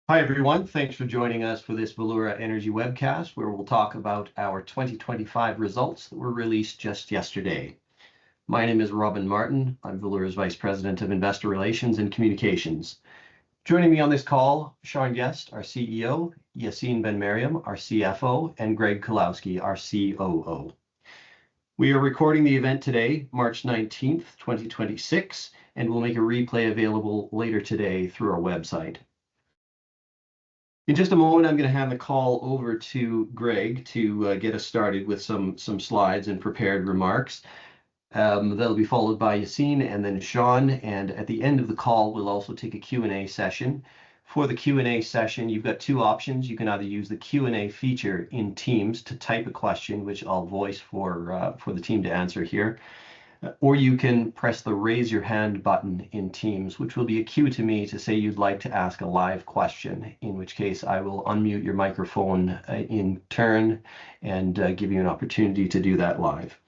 Hi, everyone. Thanks for joining us for this Valeura Energy webcast, where we'll talk about our 2025 results that were released just yesterday. My name is Robin Martin. I'm Valeura's Vice President of Investor Relations and Communications. Joining me on this call, Sean Guest, our CEO, Yassine Ben-Meriem, our CFO, and Greg Kulowski, our COO. We are recording the event today, March 19th, 2026, and we'll make a replay available later today through our website. In just a moment, I'm going to hand the call over to Greg to get us started with some slides and prepared remarks. That'll be followed by Yassine and then Sean. And at the end of the call, we'll also take a Q&A session. For the Q&A session, you've got two options. You can either use the Q&A feature in Teams to type a question, which I'll voice for the team to answer here. Or you can press the raise your hand button in Teams, which will be a cue to me to say you'd like to ask a live question, in which case I will unmute your microphone in turn and give you an opportunity to do that live.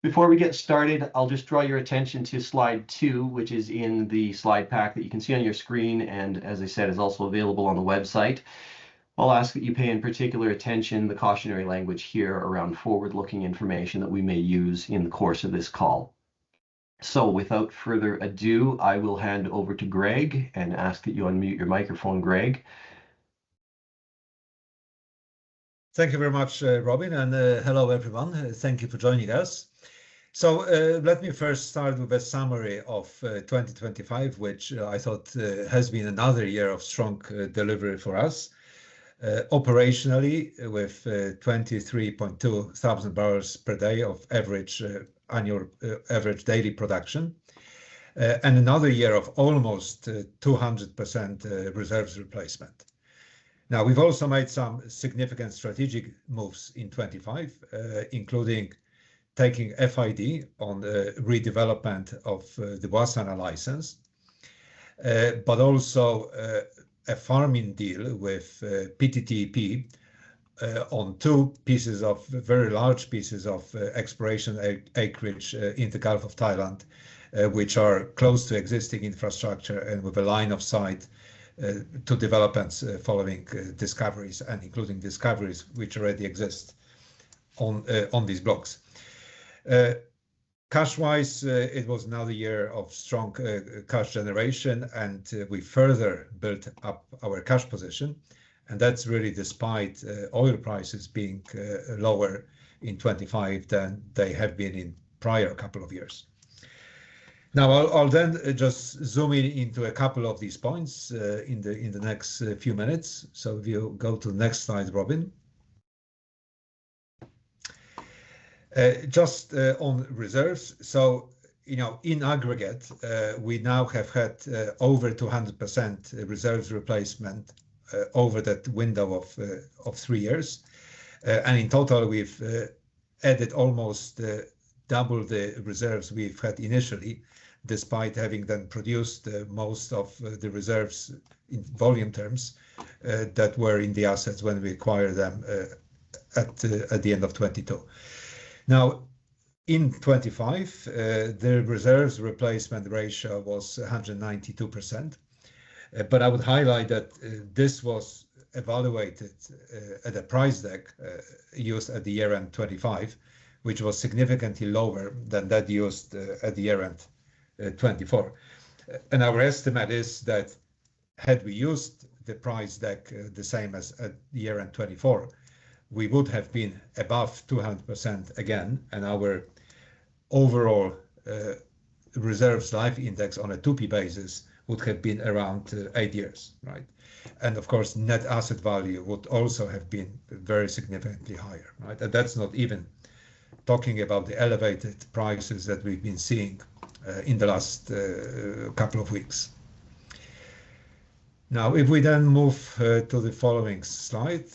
Before we get started, I'll just draw your attention to slide 2, which is in the slide pack that you can see on your screen and, as I said, is also available on the website. I'll ask that you pay in particular attention the cautionary language here around forward-looking information that we may use in the course of this call. So without further ado, I will hand over to Greg and ask that you unmute your microphone, Greg. Thank you very much, Robin, and hello, everyone. Thank you for joining us. So let me first start with a summary of 2025, which I thought has been another year of strong delivery for us. Operationally, with 23.2 thousand barrels per day of average annual average daily production, and another year of almost 200% reserves replacement. Now, we've also made some significant strategic moves in 25, including taking FID on the redevelopment of the Wassana license, but also a farming deal with PTTEP on two pieces of very large pieces of exploration acreage in the Gulf of Thailand, which are close to existing infrastructure and with a line of sight to developments following discoveries and including discoveries which already exist on these blocks. Cash-wise, it was another year of strong cash generation, and we further built up our cash position, and that's really despite oil prices being lower in 25 than they have been in prior couple of years. Now, I'll then just zoom in into a couple of these points in the next few minutes. So if you go to the next slide, Robin. Just on reserves. So, you know, in aggregate, we now have had over 200% reserves replacement over that window of 3 years. And in total, we've added almost double the reserves we've had initially, despite having then produced most of the reserves in volume terms that were in the assets when we acquired them at the end of 22. Now, in 25, the reserves replacement ratio was 192%. But I would highlight that this was evaluated at a price deck used at the year-end 25, which was significantly lower than that used at the year-end 24. And our estimate is that had we used the price deck the same as at the year-end 24, we would have been above 200% again, and our overall reserves life index on a 2P basis would have been around 8 years, right? And of course, net asset value would also have been very significantly higher, right? And that's not even talking about the elevated prices that we've been seeing in the last couple of weeks. Now, if we then move to the following slide.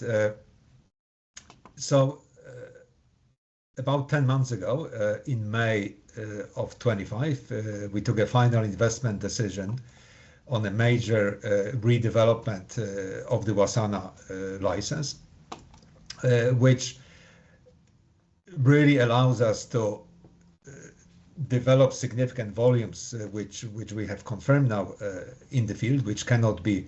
So about 10 months ago, in May of 25, we took a final investment decision on a major redevelopment of the Wassana license, which really allows us to develop significant volumes, which we have confirmed now in the field, which cannot be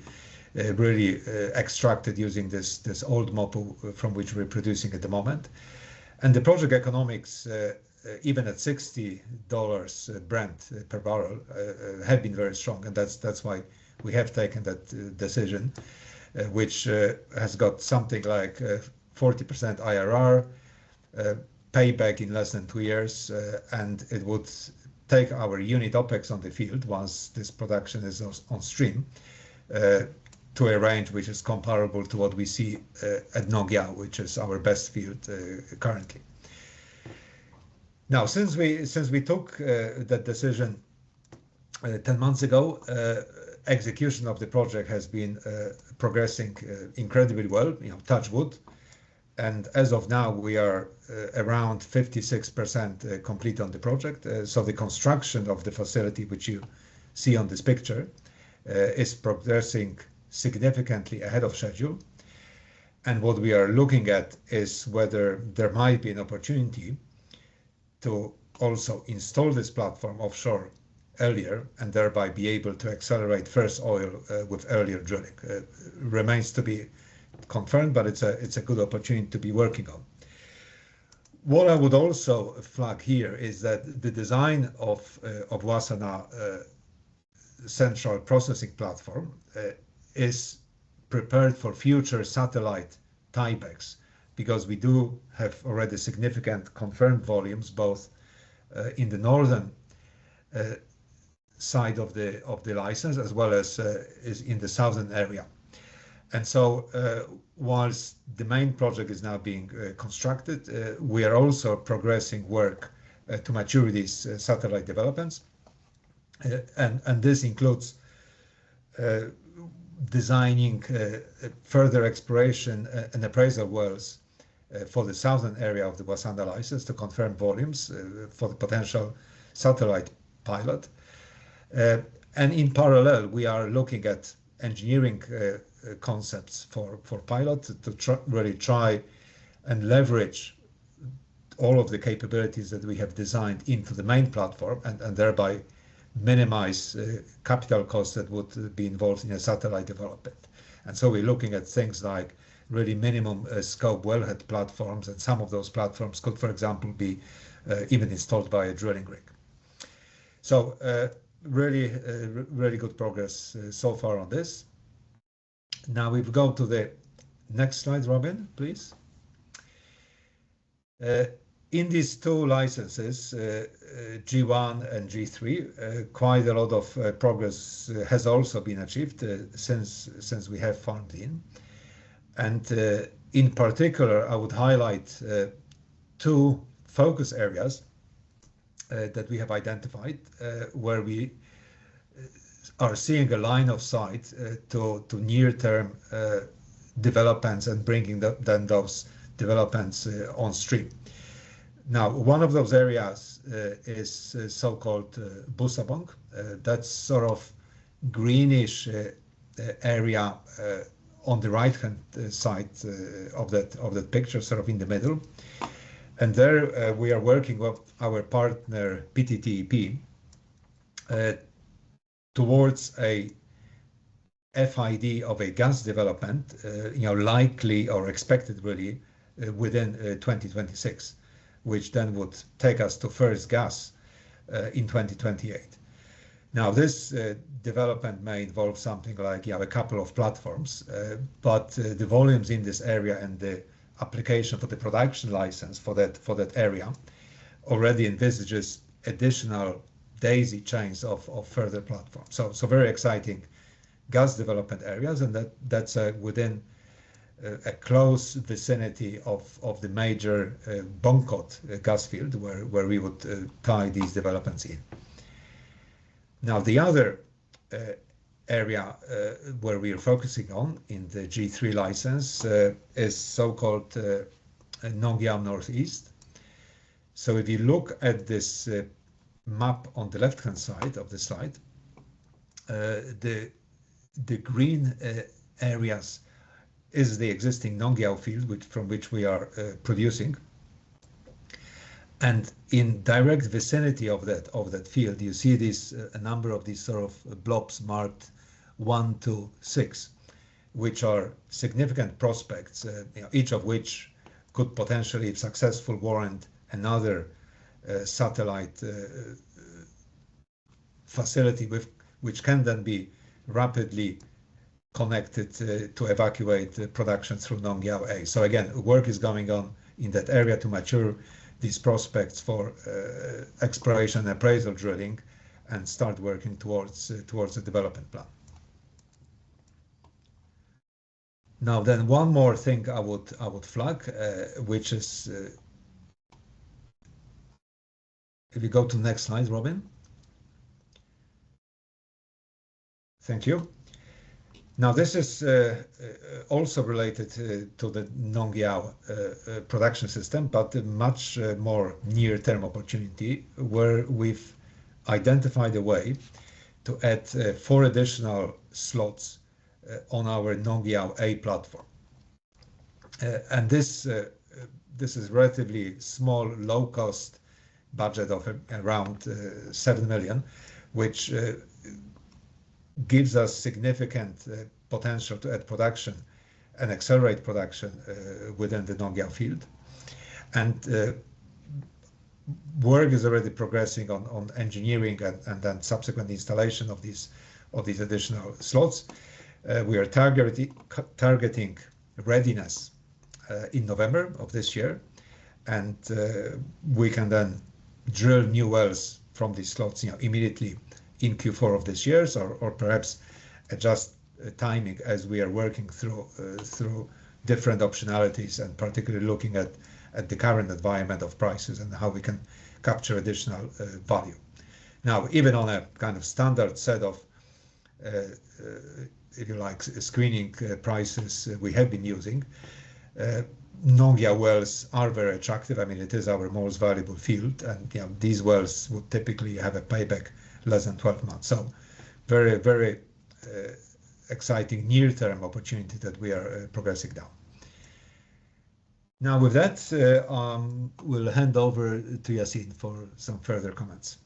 really extracted using this old MOPU from which we're producing at the moment. And the project economics, even at $60 Brent per barrel, have been very strong, and that's why we have taken that decision, which has got something like 40% IRR, payback in less than 2 years, and it would take our unit OPEX on the field once this production is on stream to a range which is comparable to what we see at Nong Yao, which is our best field currently. Now, since we took that decision 10 months ago, execution of the project has been progressing incredibly well, touch wood. And as of now, we are around 56% complete on the project. So the construction of the facility, which you see on this picture, is progressing significantly ahead of schedule. And what we are looking at is whether there might be an opportunity to also install this platform offshore earlier and thereby be able to accelerate first oil with earlier drilling. Remains to be confirmed, but it's a good opportunity to be working on. What I would also flag here is that the design of Wassana central processing platform is prepared for future satellite tiebacks, because we do have already significant confirmed volumes both in the northern side of the license as well as is in the southern area. And so whilst the main project is now being constructed, we are also progressing work to mature these satellite developments. And this includes designing further exploration and appraisal wells for the southern area of the Wassana license to confirm volumes for the potential satellite pilot. And in parallel, we are looking at engineering concepts for pilot to really try and leverage all of the capabilities that we have designed into the main platform and thereby minimize capital costs that would be involved in a satellite development. And so we're looking at things like really minimum scope wellhead platforms, and some of those platforms could, for example, be even installed by a drilling rig. So really good progress so far on this. Now we go to the next slide, Robin, please. In these two licenses, G1 and G3, quite a lot of progress has also been achieved since we have farmed in. And in particular, I would highlight two focus areas that we have identified where we are seeing a line of sight to near-term developments and bringing then those developments on stream. Now, one of those areas is so-called Busabong. That's sort of greenish area on the right-hand side of that picture, sort of in the middle. And there we are working with our partner PTTEP towards a FID of a gas development, likely or expected really within 2026, which then would take us to first gas in 2028. Now, this development may involve something like a couple of platforms, but the volumes in this area and the application for the production license for that area already envisages additional daisy chains of further platforms. So very exciting gas development areas, and that's within a close vicinity of the major Bongkot gas field where we would tie these developments in. Now, the other area where we are focusing on in the G3 license is so-called Nong Yao Northeast. So if you look at this map on the left-hand side of the slide, the green areas is the existing Nong Yao field from which we are producing. And in direct vicinity of that field, you see a number of these sort of blobs marked 1 to 6. which are significant prospects, each of which could potentially, if successful, warrant another satellite facility which can then be rapidly connected to evacuate production through Nong Yao A. So again, work is going on in that area to mature these prospects for exploration and appraisal drilling and start working towards the development plan. Now then, one more thing I would flag, which is if you go to the next slide, Robin. Thank you. Now this is also related to the Nong Yao production system, but a much more near-term opportunity where we've identified a way to add 4 additional slots on our Nong Yao A platform. And this is relatively small, low-cost budget of around 7 million, which gives us significant potential to add production and accelerate production within the Nong Yao field. And work is already progressing on engineering and then subsequent installation of these additional slots. We are targeting readiness in November of this year, and we can then drill new wells from these slots, immediately in Q4 of this year, or perhaps adjust timing as we are working through different optionalities, and particularly looking at the current environment of prices and how we can capture additional value. Now, even on a kind of standard set of, if you like, screening prices we have been using, Nong Yao wells are very attractive. I mean, it is our most valuable field, and these wells would typically have a payback less than 12 months. So very, very exciting near-term opportunity that we are progressing down. Now with that, we'll hand over to Yassine for some further comments.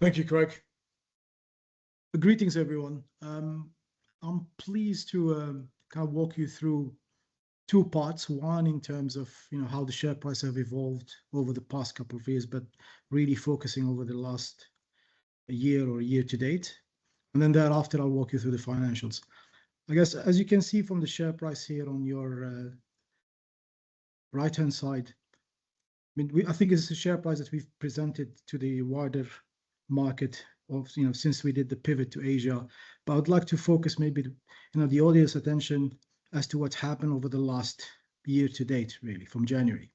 Thank you, Craig. Greetings, everyone. I'm pleased to kind of walk you through 2 parts. One, in terms of how the share price have evolved over the past couple of years, but really focusing over the last year or year to date. And then thereafter, I'll walk you through the financials. I guess, as you can see from the share price here on your right-hand side, I think it's a share price that we've presented to the wider market of since we did the pivot to Asia. But I'd like to focus maybe the audience attention as to what's happened over the last year to date, really, from January.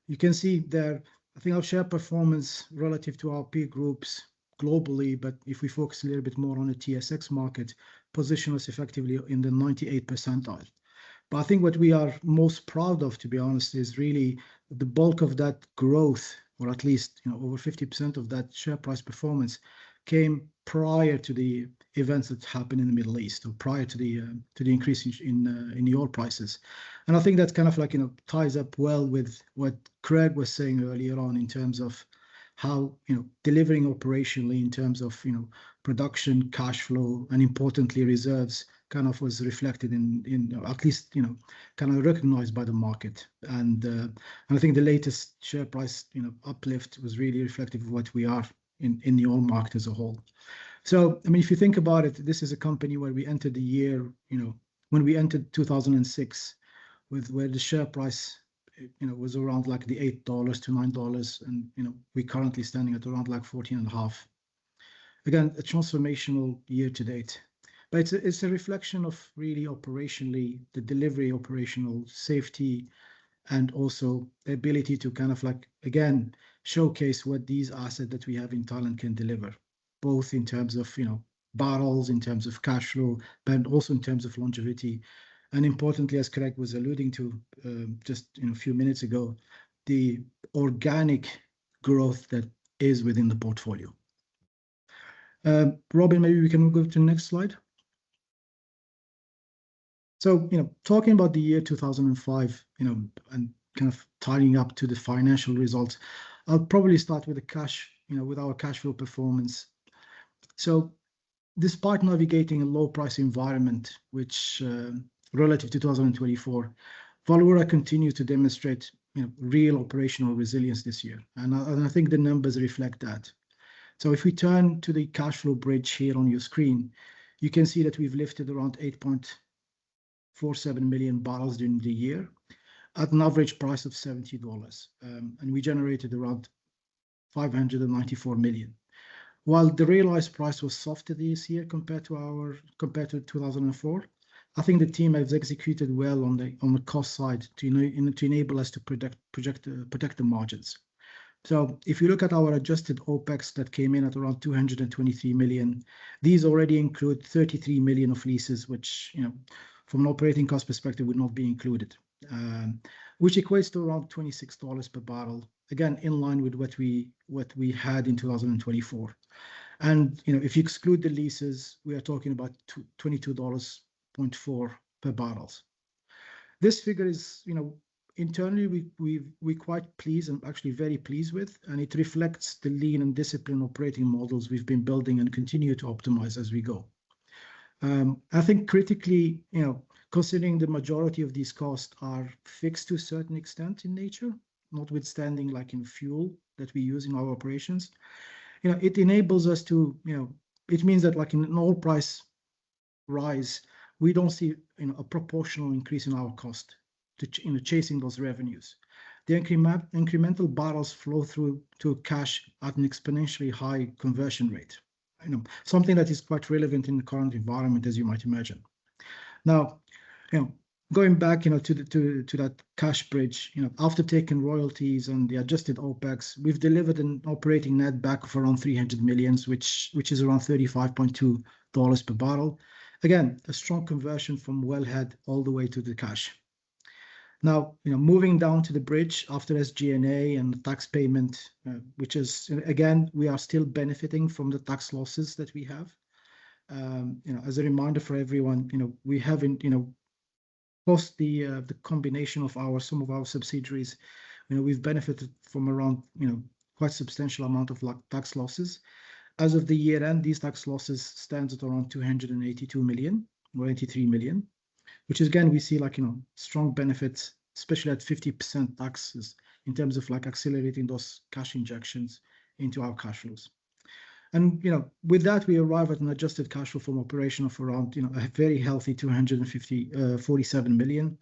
You can see there, I think our share performance relative to our peer groups globally, but if we focus a little bit more on the TSX market, position us effectively in the 98th percentile. But I think what we are most proud of, to be honest, is really the bulk of that growth, or at least over 50% of that share price performance, came prior to the events that happened in the Middle East, or prior to the increase in the oil prices. And I think that kind of ties up well with what Craig was saying earlier on in terms of how delivering operationally in terms of production, cash flow, and importantly reserves kind of was reflected in at least kind of recognized by the market. And I think the latest share price uplift was really reflective of what we are in the oil market as a whole. So I mean, if you think about it, this is a company where we entered the year, when we entered 2006, where the share price was around like the $8 to $9, and we're currently standing at around like 14.5. Again, a transformational year to date. But it's a reflection of really operationally the delivery, operational safety, and also the ability to kind of again showcase what these assets that we have in Thailand can deliver, both in terms of barrels, in terms of cash flow, but also in terms of longevity. And importantly, as Craig was alluding to just a few minutes ago, the organic growth that is within the portfolio. Robin, maybe we can go to the next slide. So, talking about the year 2005, and kind of tying up to the financial results, I'll probably start with the cash, with our cash flow performance. So despite navigating a low price environment, which relative to 2024, Valeura continued to demonstrate real operational resilience this year. And I think the numbers reflect that. So if we turn to the cash flow bridge here on your screen, you can see that we've lifted around 8.47 million barrels during the year at an average price of $70. And we generated around 594 million. While the realized price was softer this year compared to 2004, I think the team has executed well on the cost side to enable us to protect the margins. So if you look at our adjusted OPEX that came in at around 223 million, these already include 33 million of leases, which from an operating cost perspective would not be included, which equates to around $26 per barrel. Again, in line with what we had in 2024. And if you exclude the leases, we are talking about $22.4 per barrel. This figure is, internally we quite pleased and actually very pleased with, and it reflects the lean and disciplined operating models we've been building and continue to optimize as we go. I think critically, considering the majority of these costs are fixed to a certain extent in nature, notwithstanding like in fuel that we use in our operations, it enables us to, it means that like in an oil price rise, we don't see a proportional increase in our cost to chasing those revenues. The incremental barrels flow through to cash at an exponentially high conversion rate. Something that is quite relevant in the current environment, as you might imagine. Now, going back, to that cash bridge, after taking royalties and the adjusted OPEX, we've delivered an operating net back of around 300 million, which is around $35.2 per barrel. Again, a strong conversion from wellhead all the way to the cash. Now, moving down to the bridge after SG&A and tax payment, which is, again, we are still benefiting from the tax losses that we have. As a reminder for everyone, we haven't, post the combination of some of our subsidiaries, we've benefited from around, quite substantial amount of tax losses. As of the year end, these tax losses stands at around 282 million or 83 million, which is, again, we see like, strong benefits, especially at 50% taxes in terms of like accelerating those cash injections into our cash flows. And, with that, we arrive at an adjusted cash flow from operation of around, a very healthy 247 million.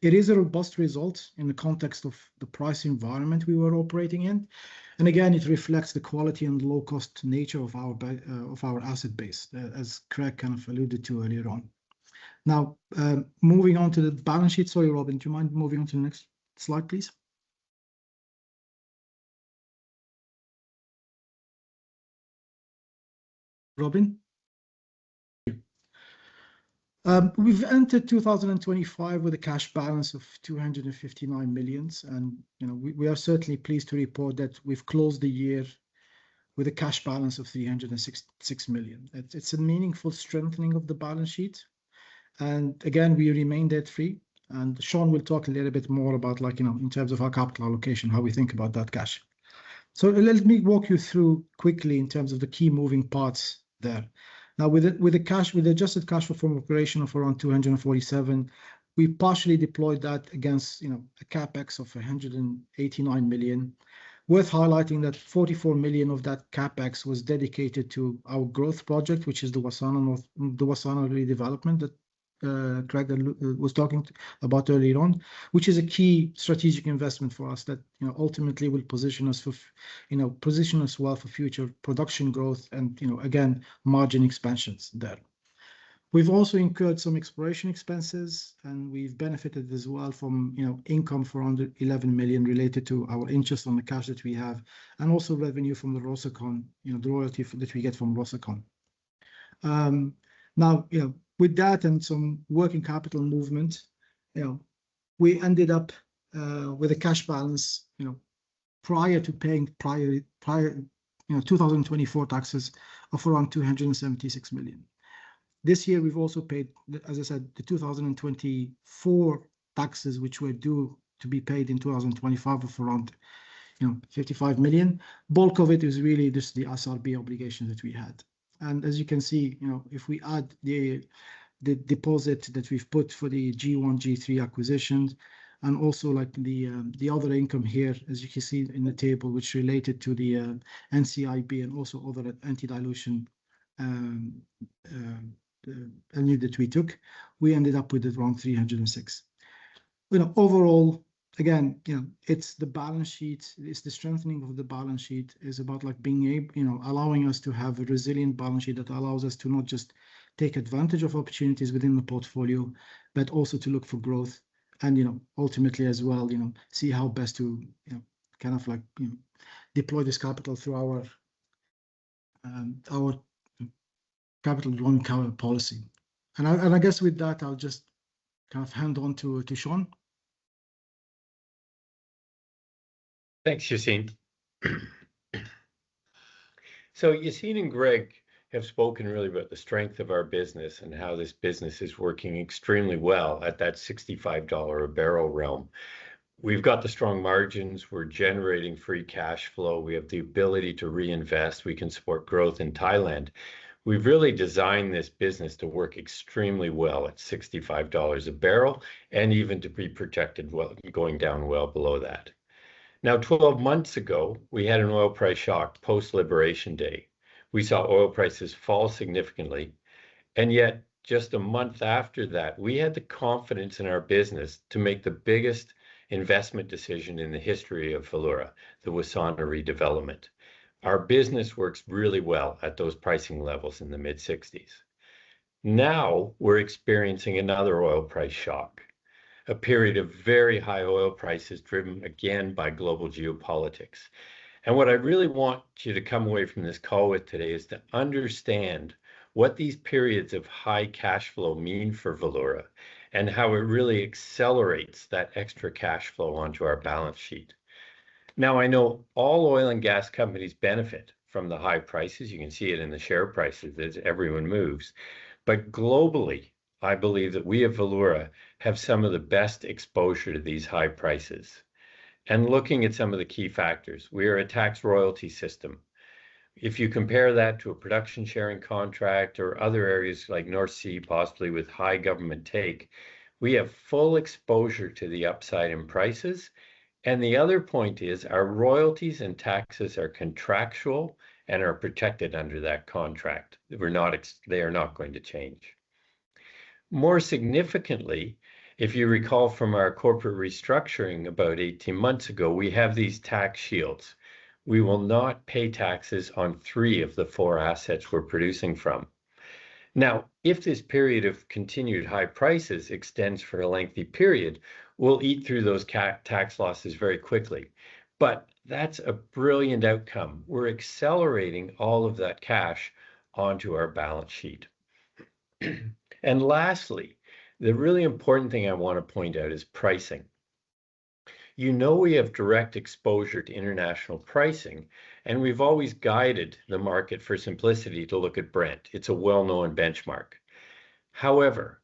It is a robust result in the context of the price environment we were operating in. And again, it reflects the quality and low cost nature of our asset base, as Craig kind of alluded to earlier on. Now, moving on to the balance sheet. Sorry, Robin, do you mind moving on to the next slide, please? Robin? We've entered 2025 with a cash balance of 259 million, and we are certainly pleased to report that we've closed the year with a cash balance of 366 million. It's a meaningful strengthening of the balance sheet, and again, we remain debt free. And Sean will talk a little bit more about like in terms of our capital allocation, how we think about that cash. So let me walk you through quickly in terms of the key moving parts there. Now, with the adjusted cash flow from operation of around 247, we partially deployed that against a capex of 189 million. Worth highlighting that 44 million of that capex was dedicated to our growth project, which is the Wassana redevelopment that Craig was talking about earlier on, which is a key strategic investment for us that ultimately will position us well for future production growth and again margin expansions there. We've also incurred some exploration expenses, and we've benefited as well from income for around 11 million related to our interest on the cash that we have, and also revenue from the Rossicon, the royalty that we get from Rossicon. Now, with that and some working capital movement, we ended up with a cash balance, prior to paying 2024 taxes of around 276 million. This year, we've also paid, as I said, the 2024 taxes, which were due to be paid in 2025 of around 55 million. Bulk of it is really just the SRB obligations that we had. And as you can see, if we add the deposit that we've put for the G1, G3 acquisitions, and also like the other income here, as you can see in the table, which related to the NCIB and also other anti-dilution LNU that we took, we ended up with around 306. Overall, again, it's the balance sheet, it's the strengthening of the balance sheet is about like being able, allowing us to have a resilient balance sheet that allows us to not just take advantage of opportunities within the portfolio, but also to look for growth and, ultimately as well, see how best to, kind of like, deploy this capital through our capital deployment policy. And I guess with that, I'll just kind of hand on to Sean. Thanks, Yassine. So Yassine and Greg have spoken really about the strength of our business and how this business is working extremely well at that $65 a barrel realm. We've got the strong margins, we're generating free cash flow, we have the ability to reinvest, we can support growth in Thailand. We've really designed this business to work extremely well at $65 a barrel and even to be protected well, going down well below that. Now, 12 months ago, we had an oil price shock post-Liberation Day. We saw oil prices fall significantly, and yet just a month after that, we had the confidence in our business to make the biggest investment decision in the history of Valeura, the Wassana redevelopment. Our business works really well at those pricing levels in the mid-60s. Now we're experiencing another oil price shock, a period of very high oil prices driven again by global geopolitics. And what I really want you to come away from this call with today is to understand what these periods of high cash flow mean for Valeura and how it really accelerates that extra cash flow onto our balance sheet. Now, I know all oil and gas companies benefit from the high prices. You can see it in the share prices as everyone moves. But globally, I believe that we at Valeura have some of the best exposure to these high prices. And looking at some of the key factors, we are a tax royalty system. If you compare that to a production sharing contract or other areas like North Sea, possibly with high government take, we have full exposure to the upside in prices. And the other point is our royalties and taxes are contractual and are protected under that contract. They are not going to change. More significantly, if you recall from our corporate restructuring about 18 months ago, we have these tax shields. We will not pay taxes on 3 of the 4 assets we're producing from. Now, if this period of continued high prices extends for a lengthy period, we'll eat through those tax losses very quickly. But that's a brilliant outcome. We're accelerating all of that cash onto our balance sheet. And lastly, the really important thing I want to point out is pricing. We have direct exposure to international pricing, and we've always guided the market for simplicity to look at Brent. It's a well-known benchmark. However,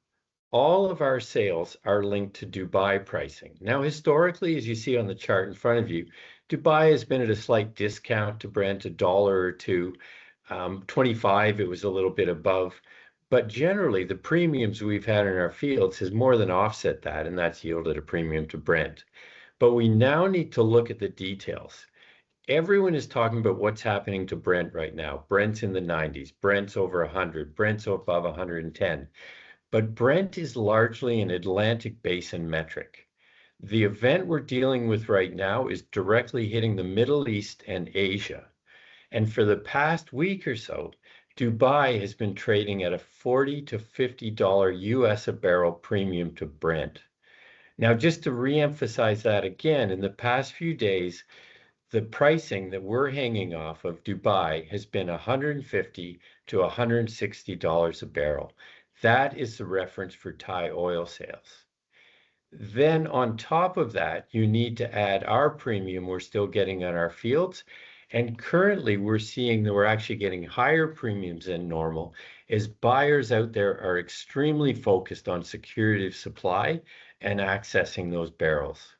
all of our sales are linked to Dubai pricing. Now, historically, as you see on the chart in front of you, Dubai has been at a slight discount to Brent, $1 or $2. 25, it was a little bit above. But generally, the premiums we've had in our fields has more than offset that, and that's yielded a premium to Brent. But we now need to look at the details. Everyone is talking about what's happening to Brent right now. Brent's in the 90s, Brent's over 100, Brent's above 110. But Brent is largely an Atlantic basin metric. The event we're dealing with right now is directly hitting the Middle East and Asia. And for the past week or so, Dubai has been trading at a $40 to $50 US a barrel premium to Brent. Now, just to reemphasize that again, in the past few days, the pricing that we're hanging off of Dubai has been $150 to $160 a barrel. That is the reference for Thai oil sales. Then on top of that, you need to add our premium we're still getting on our fields. And currently we're seeing that we're actually getting higher premiums than normal as buyers out there are extremely focused on security of supply and accessing those barrels.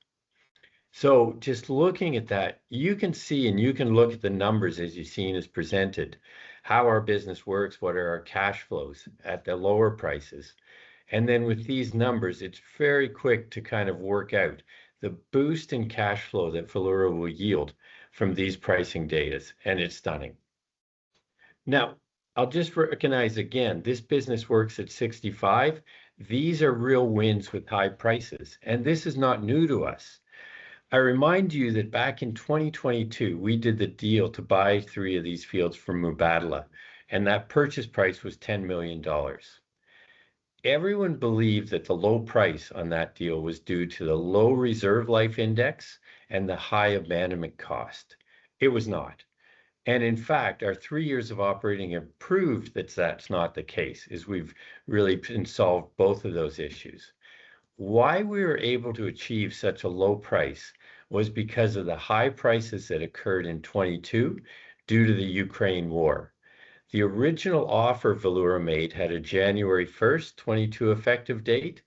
So just looking at that, you can see and you can look at the numbers as you've seen as presented, how our business works, what are our cash flows at the lower prices. And then with these numbers, it's very quick to kind of work out the boost in cash flow that Valeura will yield from these pricing data, and it's stunning. Now, I'll just recognize again, this business works at 65. These are real wins with high prices, and this is not new to us. I remind you that back in 2022, we did the deal to buy 3 of these fields from Mubadala, and that purchase price was $10 million. Everyone believed that the low price on that deal was due to the low reserve life index and the high abandonment cost. It was not. And in fact, our 3 years of operating have proved that that's not the case, as we've really solved both of those issues. Why we were able to achieve such a low price was because of the high prices that occurred in 22 due to the Ukraine war. The original offer Valeura made had a January 1st, 22 effective date.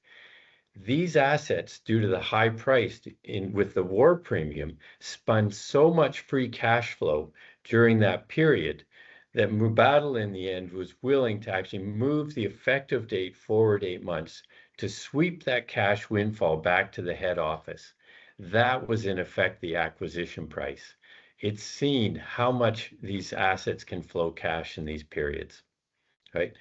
These assets, due to the high price with the war premium, spun so much free cash flow during that period that Mubadala in the end was willing to actually move the effective date forward 8 months to sweep that cash windfall back to the head office. That was in effect the acquisition price. It's seen how much these assets can flow cash in these periods, right?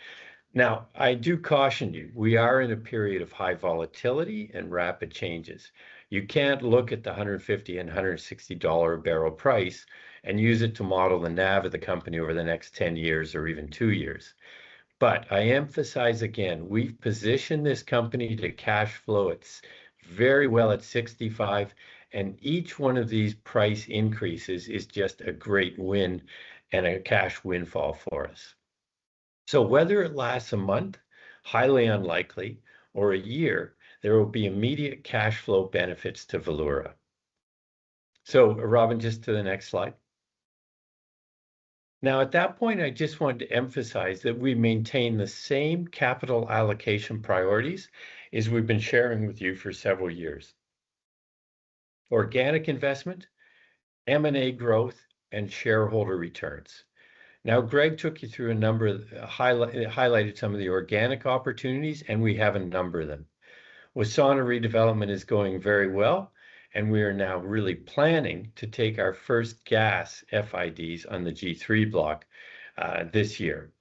Now, I do caution you, we are in a period of high volatility and rapid changes. You can't look at the $150 and $160 a barrel price and use it to model the NAV of the company over the next 10 years or even 2 years. But I emphasize again, we've positioned this company to cash flow very well at 65, and each one of these price increases is just a great win and a cash windfall for us. So whether it lasts a month, highly unlikely, or a year, there will be immediate cash flow benefits to Valeura. So Robin, just to the next slide. Now, at that point, I just wanted to emphasize that we maintain the same capital allocation priorities as we've been sharing with you for several years. Organic investment, M&A growth, and shareholder returns. Now, Greg took you through a number of, highlighted some of the organic opportunities, and we have a number of them. Wassana redevelopment is going very well, and we are now really planning to take our first gas FIDs on the G3 block this year.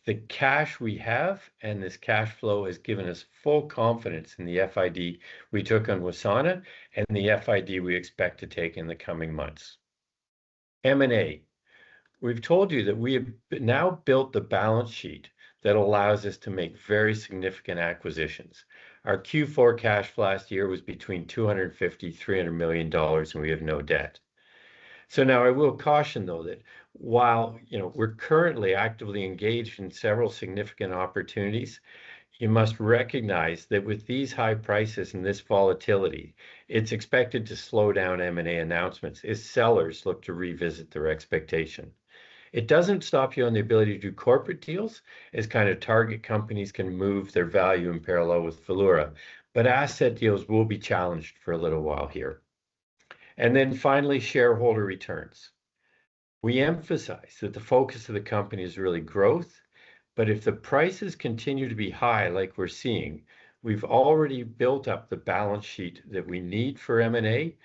The cash we have and this cash flow has given us full confidence in the FID we took on Wassana and the FID we expect to take in the coming months. M&A. We've told you that we have now built the balance sheet that allows us to make very significant acquisitions. Our Q4 cash flow last year was between $250 $300 million, and we have no debt. So now I will caution, though, that while we're currently actively engaged in several significant opportunities, you must recognize that with these high prices and this volatility, it's expected to slow down M&A announcements as sellers look to revisit their expectation. It doesn't stop you on the ability to do corporate deals, as kind of target companies can move their value in parallel with Valeura, but asset deals will be challenged for a little while here. And then finally, shareholder returns. We emphasize that the focus of the company is really growth, but if the prices continue to be high like we're seeing, we've already built up the balance sheet that we need for M&A.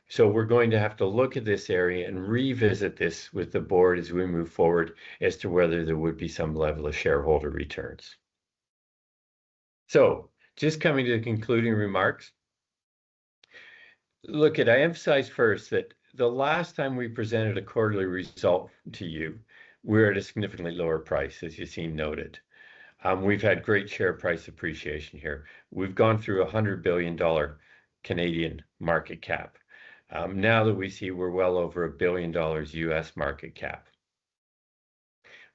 So we're going to have to look at this area and revisit this with the board as we move forward as to whether there would be some level of shareholder returns. So just coming to the concluding remarks. Look, I emphasize first that the last time we presented a quarterly result to you, we're at a significantly lower price, as you've seen noted. We've had great share price appreciation here. We've gone through $100 billion Canadian market cap. Now that we see we're well over $1 billion US market cap.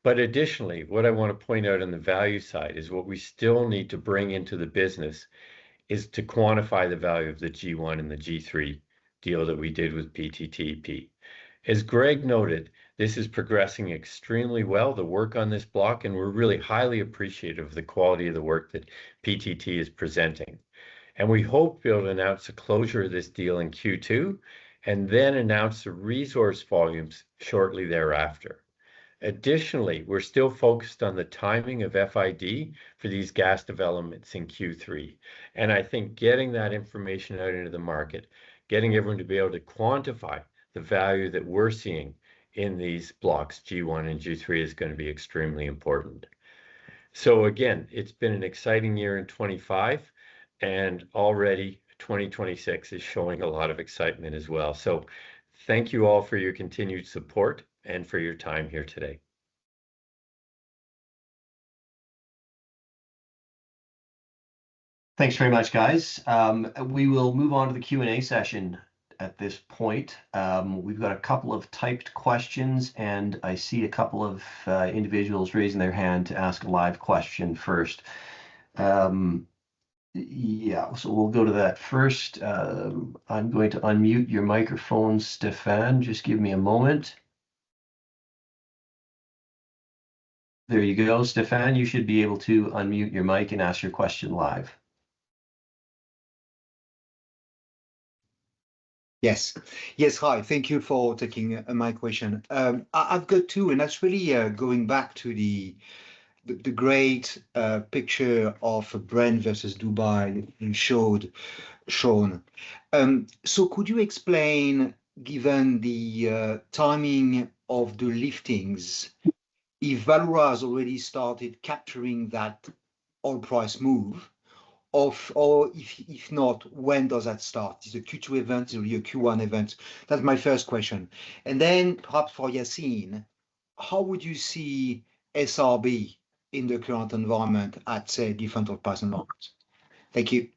But additionally, what I want to point out on the value side is what we still need to bring into the business is to quantify the value of the G1 and the G3 deal that we did with PTTEP. As Greg noted, this is progressing extremely well, the work on this block, and we're really highly appreciative of the quality of the work that PTT is presenting. And we hope to be able to announce the closure of this deal in Q2 and then announce the resource volumes shortly thereafter. Additionally, we're still focused on the timing of FID for these gas developments in Q3. And I think getting that information out into the market, getting everyone to be able to quantify the value that we're seeing in these blocks G1 and G3 is going to be extremely important. So again, it's been an exciting year in 25, and already 2026 is showing a lot of excitement as well. So thank you all for your continued support and for your time here today. Thanks very much, guys. We will move on to the Q&A session at this point. We've got a couple of typed questions, and I see a couple of individuals raising their hand to ask a live question first. Yeah, so we'll go to that first. I'm going to unmute your microphone, Stefan. Just give me a moment. There you go, Stefan. You should be able to unmute your mic and ask your question live. Yes. Yes, hi. Thank you for taking my question. I've got two, and that's really going back to the great picture of Brent versus Dubai you showed, Sean. So could you explain, given the timing of the liftings, if Valeura has already started capturing that oil price move, or if not, when does that start? Is it a Q2 event? Is it a Q1 event? That's my first question. And then perhaps for Yacine, how would you see SRB in the current environment at, say, different oil price environments? Thank you.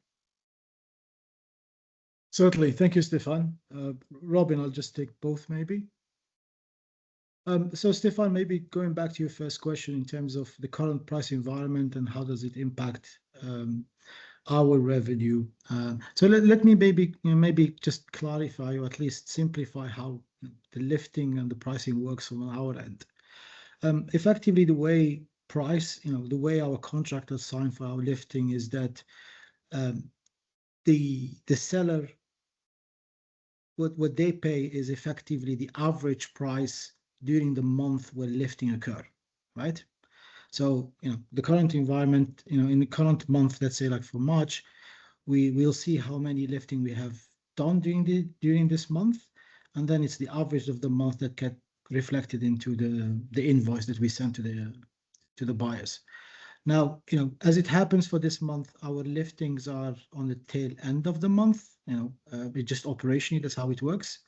Certainly. Thank you, Stefan. Robin, I'll just take both maybe. So Stefan, maybe going back to your first question in terms of the current price environment and how does it impact our revenue. So let me maybe just clarify or at least simplify how the lifting and the pricing works on our end. Effectively, the way the way our contractors sign for our lifting is that the seller, what they pay is effectively the average price during the month where lifting occur, right? So, the current environment, in the current month, let's say like for March, we will see how many lifting we have done during this month, and then it's the average of the month that get reflected into the invoice that we send to the buyers. Now, as it happens for this month, our liftings are on the tail end of the month. It just operationally, that's how it works.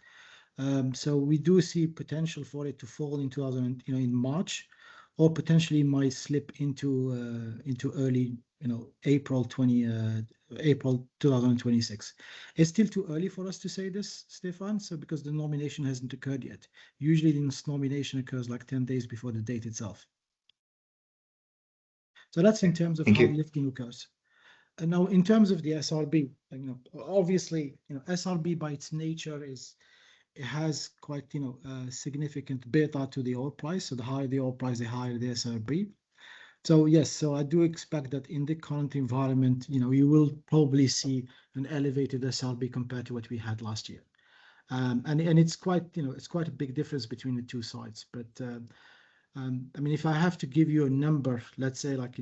So we do see potential for it to fall in in March, or potentially might slip into early April 2026. It's still too early for us to say this, Stefan. So because the nomination hasn't occurred yet. Usually this nomination occurs like 10 days before the date itself. So that's in terms of how lifting occurs. And now in terms of the SRB, obviously, SRB by its nature it has quite significant beta to the oil price. So the higher the oil price, the higher the SRB. So yes, so I do expect that in the current environment, you will probably see an elevated SRB compared to what we had last year. And it's quite it's quite a big difference between the two sides. But I mean, if I have to give you a number, let's say like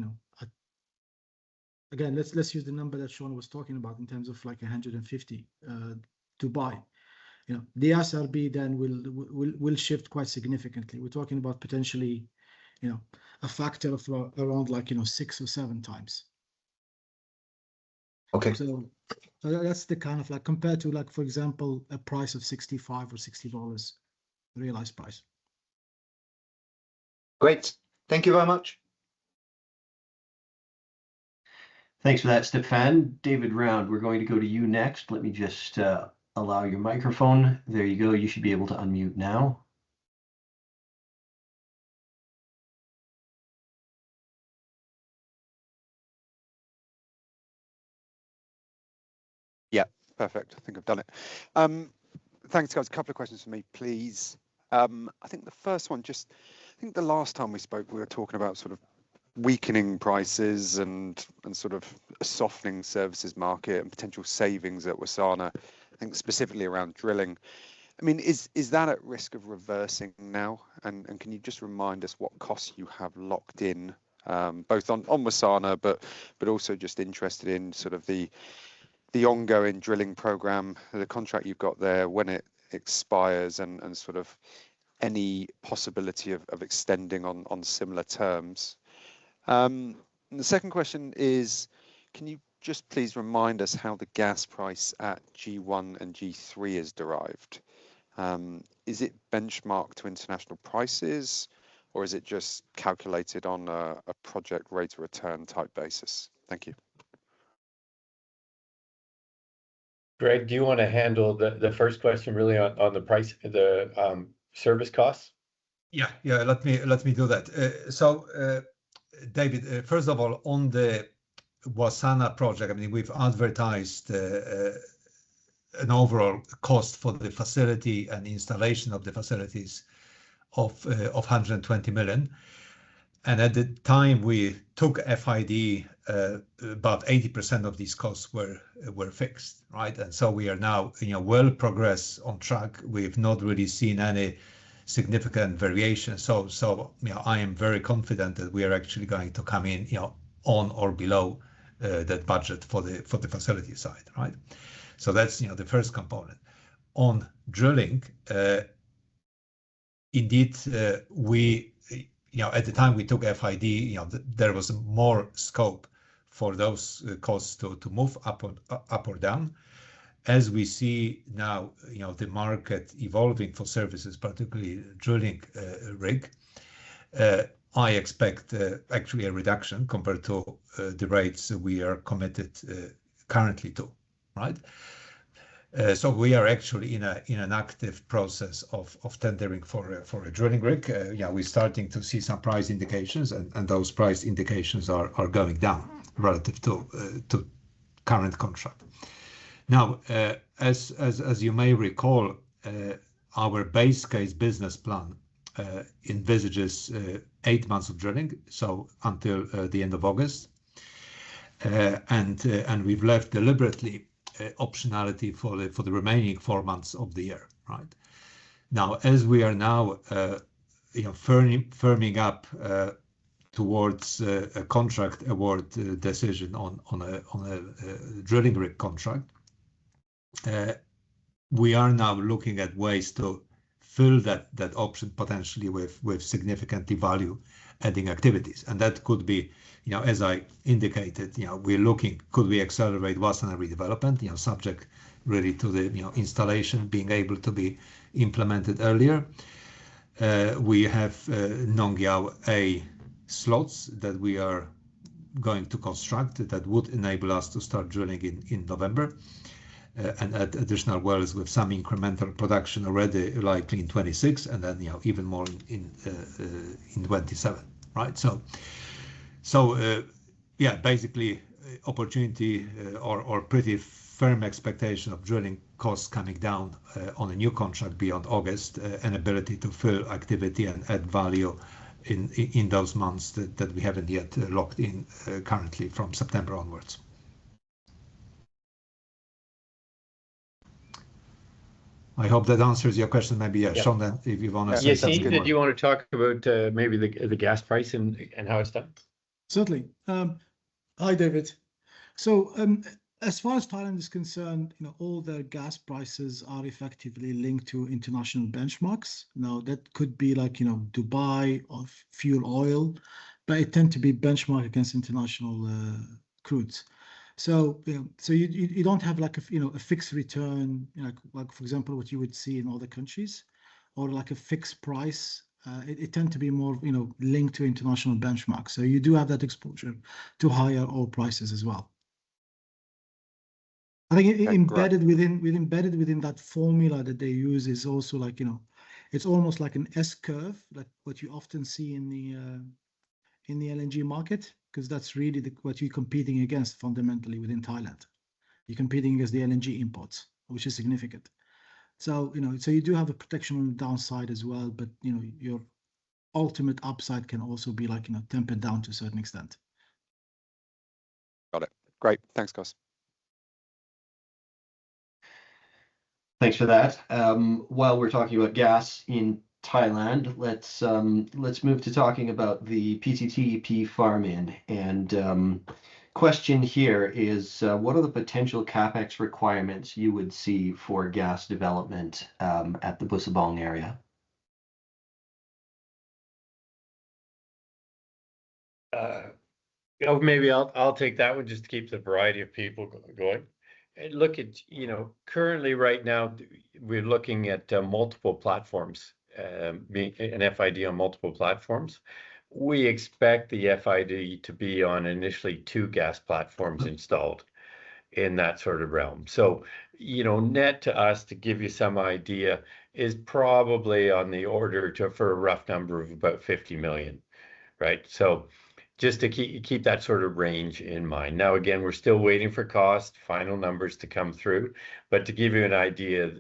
again, let's use the number that Sean was talking about in terms of like 150 Dubai. The SRB then will shift quite significantly. We're talking about potentially, a factor of around like 6 or 7 times. Okay. So that's the kind of like compared to like, for example, a price of $65 or $60 realized price. Great. Thank you very much. Thanks for that, Stefan. David Round, we're going to go to you next. Let me just allow your microphone. There you go. You should be able to unmute now. Yeah, perfect. I think I've done it. Thanks, guys. A couple of questions for me, please. I think the first one, I think the last time we spoke, we were talking about sort of weakening prices and sort of a softening services market and potential savings at Wassana, I think specifically around drilling. I mean, is that at risk of reversing now? And can you just remind us what costs you have locked in, both on Wassana, but also just interested in sort of the ongoing drilling program, the contract you've got there, when it expires, and sort of any possibility of extending on similar terms. And the second question is, can you just please remind us how the gas price at G1 and G3 is derived? Is it benchmarked to international prices, or is it just calculated on a project rate of return type basis? Thank you. Greg, do you want to handle the first question really on the price, the service costs? Yeah, let me do that. David, first of all, on the Wassana project, I mean, we've advertised an overall cost for the facility and installation of the facilities of 120 million. And at the time we took FID, about 80% of these costs were fixed, right? And so we are now, well progressed on track. We've not really seen any significant variation. So I am very confident that we are actually going to come in, on or below that budget for the facility side, right? So that's the first component. On drilling, indeed, we at the time we took FID, there was more scope for those costs to move up or down. As we see now, the market evolving for services, particularly drilling rig, I expect actually a reduction compared to the rates we are committed currently to, right? So we are actually in an active process of tendering for a drilling rig. We're starting to see some price indications, and those price indications are going down relative to current contract. Now, as you may recall, our base case business plan envisages 8 months of drilling, so until the end of August, and we've left deliberately optionality for the remaining 4 months of the year, right? Now, as we are now, firming up towards a contract award decision on a drilling rig contract, we are now looking at ways to fill that option potentially with significantly value-adding activities, and that could be, as I indicated, we're looking, could we accelerate Wassana redevelopment, subject really to the installation being able to be implemented earlier. We have Nong Yao A slots that we are going to construct that would enable us to start drilling in November, and add additional wells with some incremental production already likely in 26, and then even more in 27, right? So yeah, basically opportunity or pretty firm expectation of drilling costs coming down on a new contract beyond August, an ability to fill activity and add value in those months that we haven't yet locked in currently from September onwards. I hope that answers your question. Maybe, Sean, then if you want to say something more. Did you want to talk about maybe the gas price and how it's done? Certainly. Hi, David. So as far as Thailand is concerned, all the gas prices are effectively linked to international benchmarks. Now, that could be like, Dubai or fuel oil, but it tends to be benchmarked against international crudes. So, so you don't have like a fixed return, like for example, what you would see in other countries, or like a fixed price. It tends to be more, linked to international benchmarks. So you do have that exposure to higher oil prices as well. I think embedded within that formula that they use is also like, it's almost like an S curve, like what you often see in the LNG market, because that's really what you're competing against fundamentally within Thailand. You're competing against the LNG imports, which is significant. So, so you do have a protection on the downside as well, but, your ultimate upside can also be like, tempered down to a certain extent. Got it. Great. Thanks, guys. Thanks for that. While we're talking about gas in Thailand, let's move to talking about the PTTEP farm-in. And question here is, what are the potential capex requirements you would see for gas development at the Busabong area? Maybe I'll take that one just to keep the variety of people going. And look at, currently right now, we're looking at multiple platforms, being an FID on multiple platforms. We expect the FID to be on initially 2 gas platforms installed in that sort of realm. So, net to us, to give you some idea, is probably on the order for a rough number of about 50 million, right? So just to keep that sort of range in mind. Now, again, we're still waiting for final numbers to come through, but to give you an idea,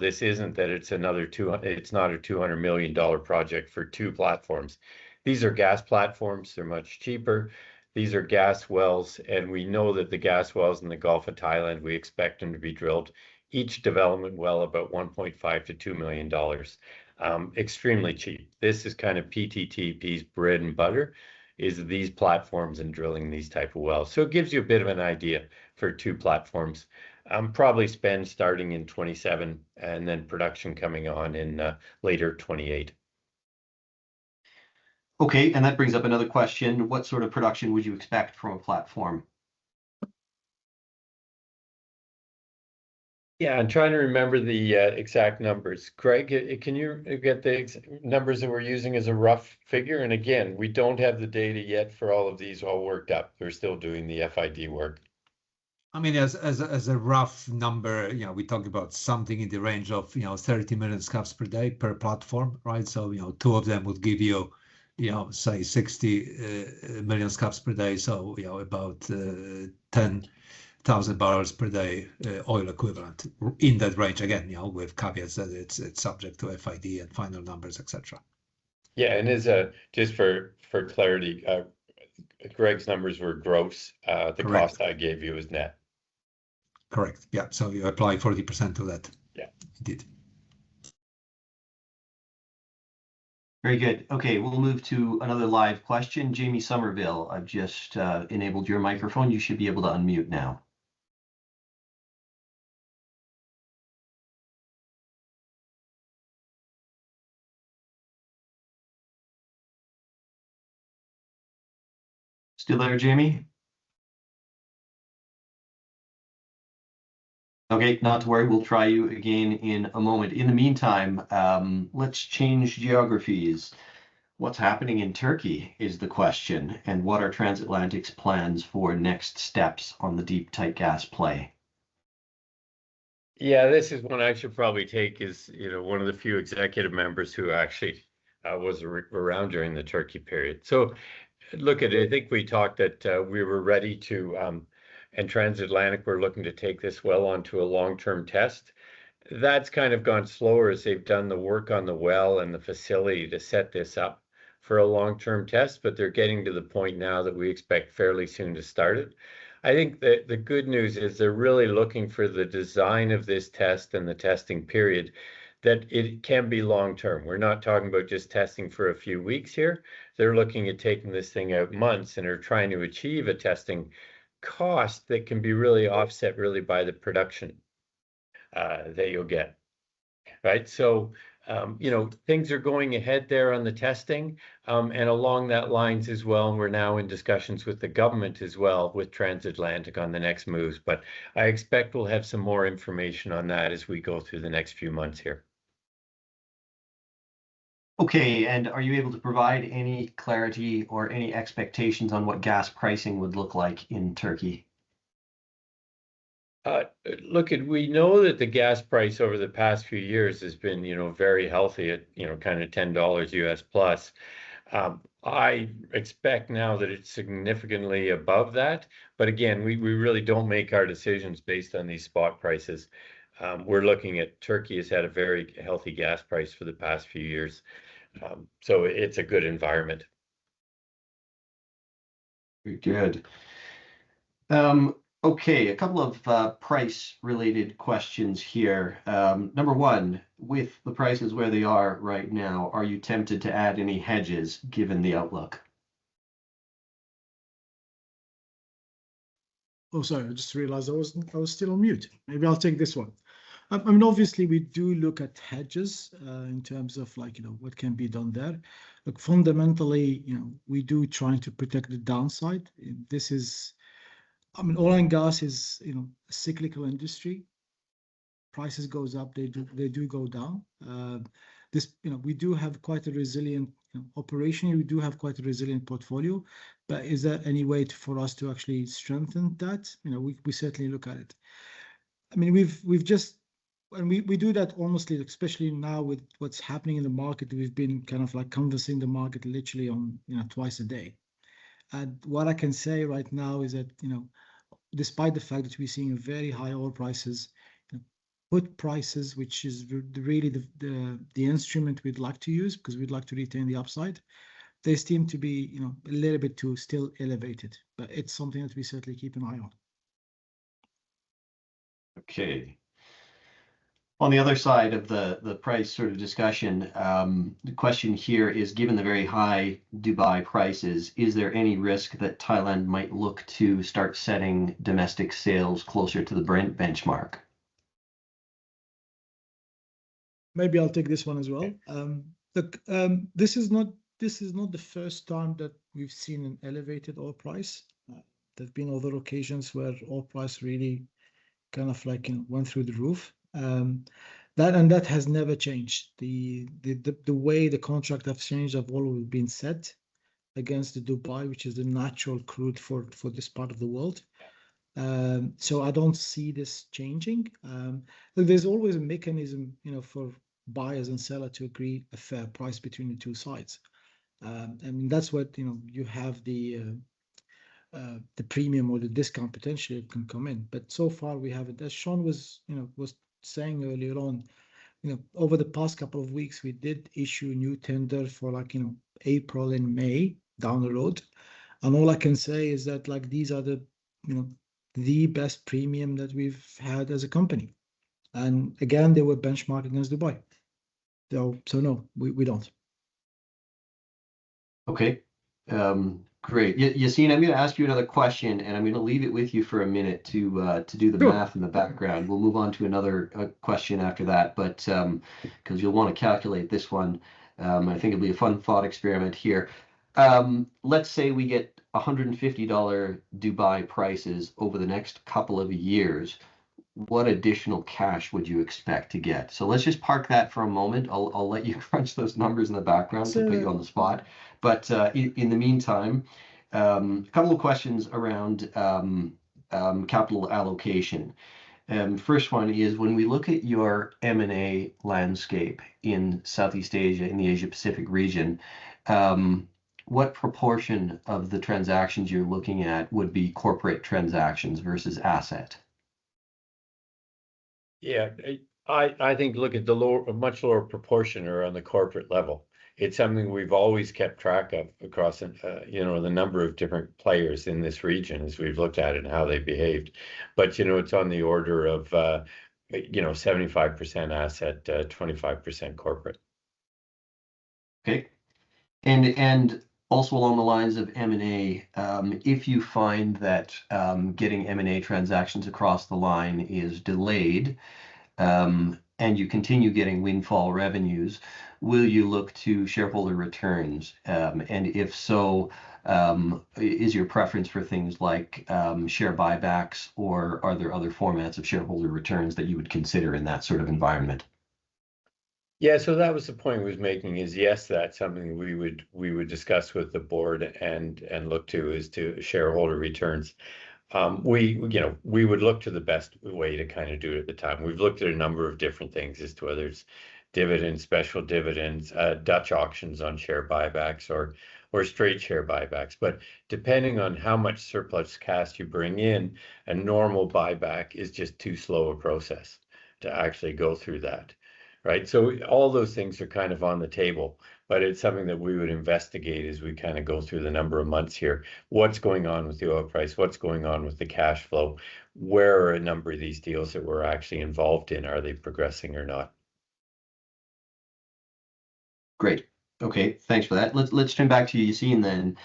this isn't that it's not a $200 million project for 2 platforms. These are gas platforms. They're much cheaper. These are gas wells, and we know that the gas wells in the Gulf of Thailand, we expect them to be drilled, each development well about $1.5 to $2 million. Extremely cheap. This is kind of PTTEP's bread and butter, is these platforms and drilling these type of wells. So it gives you a bit of an idea for 2 platforms. Probably spend starting in 27 and then production coming on in later 28. Okay, and that brings up another question. What sort of production would you expect from a platform? Yeah, I'm trying to remember the exact numbers. Greg, can you get the numbers that we're using as a rough figure? And again, we don't have the data yet for all of these all worked up. We're still doing the FID work. I mean, as a rough number, we talk about something in the range of 30 million scf per day per platform, right? So 2 of them would give you say 60 million scf per day. So about 10,000 barrels per day oil equivalent in that range. Again, with caveats that it's subject to FID and final numbers, etc. Yeah, and just for clarity, Greg's numbers were gross. The Correct. cost I gave you is net. Correct. Yeah. So you apply 40% to that. Yeah. Indeed. Very good. Okay, we'll move to another live question. Jamie Somerville, I've just enabled your microphone. You should be able to unmute now. Still there, Jamie? Okay, not to worry. We'll try you again in a moment. In the meantime, let's change geographies. What's happening in Turkey is the question, and what are Transatlantic's plans for next steps on the deep tight gas play? Yeah, this is one I should probably take as one of the few executive members who actually was around during the Turkey period. So look at it. I think we talked that we were ready to, and Transatlantic were looking to take this well onto a long-term test. That's kind of gone slower as they've done the work on the well and the facility to set this up for a long-term test, but they're getting to the point now that we expect fairly soon to start it. I think that the good news is they're really looking for the design of this test and the testing period, that it can be long-term. We're not talking about just testing for a few weeks here. They're looking at taking this thing out months and are trying to achieve a testing cost that can be really offset really by the production that you'll get, right? So, things are going ahead there on the testing, and along that lines as well. We're now in discussions with the government as well, with Transatlantic on the next moves. But I expect we'll have some more information on that as we go through the next few months here. Okay, and are you able to provide any clarity or any expectations on what gas pricing would look like in Turkey? Look, we know that the gas price over the past few years has been, very healthy at, kind of $10 US plus. I expect now that it's significantly above that. But again, we really don't make our decisions based on these spot prices. We're looking at Turkey has had a very healthy gas price for the past few years. So it's a good environment. Very good. Okay, a couple of price-related questions here. Number one, with the prices where they are right now, are you tempted to add any hedges given the outlook? Oh, sorry, I just realized I was still on mute. Maybe I'll take this one. I mean, obviously, we do look at hedges in terms of what can be done there. Look, fundamentally, we do trying to protect the downside. This is, I mean, oil and gas is, a cyclical industry. Prices goes up, they do go down. We do have quite a resilient, operationally, we do have quite a resilient portfolio. But is there any way for us to actually strengthen that? We certainly look at it. I mean, we've just, and we do that almost, especially now with what's happening in the market. We've been kind of like canvassing the market literally on twice a day. And what I can say right now is that despite the fact that we're seeing very high oil prices, put prices, which is really the instrument we'd like to use because we'd like to retain the upside, they seem to be a little bit too still elevated, but it's something that we certainly keep an eye on. Okay. On the other side of the price sort of discussion, the question here is, given the very high Dubai prices, is there any risk that Thailand might look to start setting domestic sales closer to the Brent benchmark? Maybe I'll take this one as well. Look, this is not the first time that we've seen an elevated oil price. There've been other occasions where oil price really kind of went through the roof. That has never changed. The way the contract have changed have always been set against the Dubai, which is the natural crude for this part of the world. So I don't see this changing. There's always a mechanism, for buyers and seller to agree a fair price between the two sides. And that's what you have the premium or the discount potentially can come in. But so far we haven't. As Sean was saying earlier on, over the past couple of weeks we did issue a new tender for April and May down the road, and all I can say is that these are the best premium that we've had as a company, and again they were benchmarked against Dubai. So no, we don't. Okay, great. Yassine, I'm going to ask you another question, and I'm going to leave it with you for a minute to do the math in the background. We'll move on to another question after that, but because you'll want to calculate this one, I think it'll be a fun thought experiment here. Let's say we get $150 Dubai prices over the next couple of years. What additional cash would you expect to get? So let's just park that for a moment. I'll let you crunch those numbers in the background to put you on the spot. But in the meantime, a couple of questions around capital allocation. First one is, when we look at your M&A landscape in Southeast Asia, in the Asia Pacific region, what proportion of the transactions you're looking at would be corporate transactions versus asset? Yeah, I think look at a much lower proportion or on the corporate level. It's something we've always kept track of across the number of different players in this region as we've looked at it and how they behaved. But it's on the order of 75% asset, 25% corporate. Okay, and also along the lines of M&A, if you find that getting M&A transactions across the line is delayed, and you continue getting windfall revenues, will you look to shareholder returns? And if so, is your preference for things like share buybacks, or are there other formats of shareholder returns that you would consider in that sort of environment? Yeah, so that was the point I was making, is yes, that's something we would discuss with the board and look to, is to shareholder returns. We would look to the best way to kind of do it at the time. We've looked at a number of different things as to whether it's dividends, special dividends, Dutch auctions on share buybacks, or straight share buybacks. But depending on how much surplus cash you bring in, a normal buyback is just too slow a process to actually go through that. Right. So all those things are kind of on the table. but it's something that we would investigate as we kind of go through the number of months here. What's going on with the oil price? What's going on with the cash flow? Where are a number of these deals that we're actually involved in? Are they progressing or not? Great. Okay, thanks for that. Let's turn back to you, Yassine, then.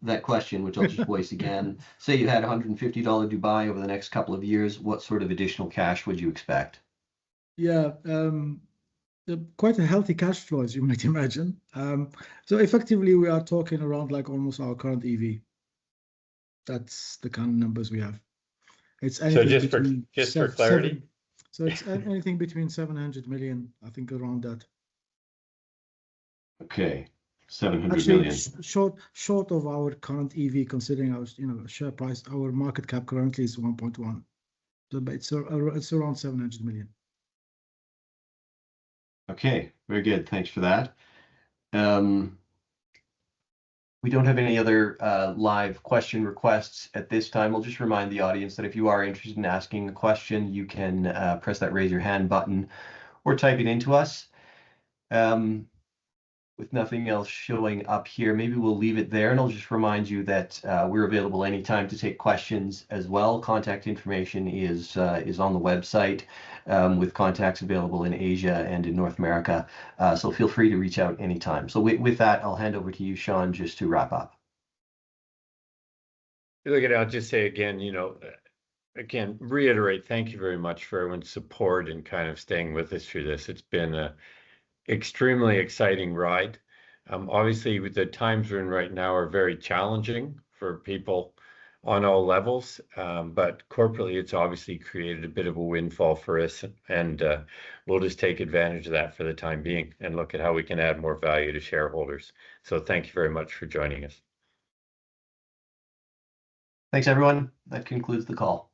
That question, which I'll just voice again. Say you had $150 Dubai over the next couple of years, what sort of additional cash would you expect? Yeah, quite a healthy cash flow, as you might imagine. So effectively, we are talking around like almost our current EV. That's the kind of numbers we have. It's So anything just between for clarity, so it's anything between 700 million, I think, around that. Okay, 700 Actually, million. short of our current EV, considering our share price, our market cap currently is 1.1. So but it's around 700 million. Okay, very good. Thanks for that. We don't have any other live question requests at this time. I'll just remind the audience that if you are interested in asking a question, you can press that raise your hand button or type it into us. With nothing else showing up here, maybe we'll leave it there, and I'll just remind you that we're available anytime to take questions as well. Contact information is on the website, with contacts available in Asia and in North America. So feel free to reach out anytime. So with that, I'll hand over to you, Sean, just to wrap up. Look, I'll just say again, again, reiterate, thank you very much for everyone's support and kind of staying with us through this. It's been a extremely exciting ride. Obviously, with the times we're in right now are very challenging for people on all levels, but corporately, it's obviously created a bit of a windfall for us, and we'll just take advantage of that for the time being and look at how we can add more value to shareholders. So thank you very much for joining us. Thanks, everyone. That concludes the call.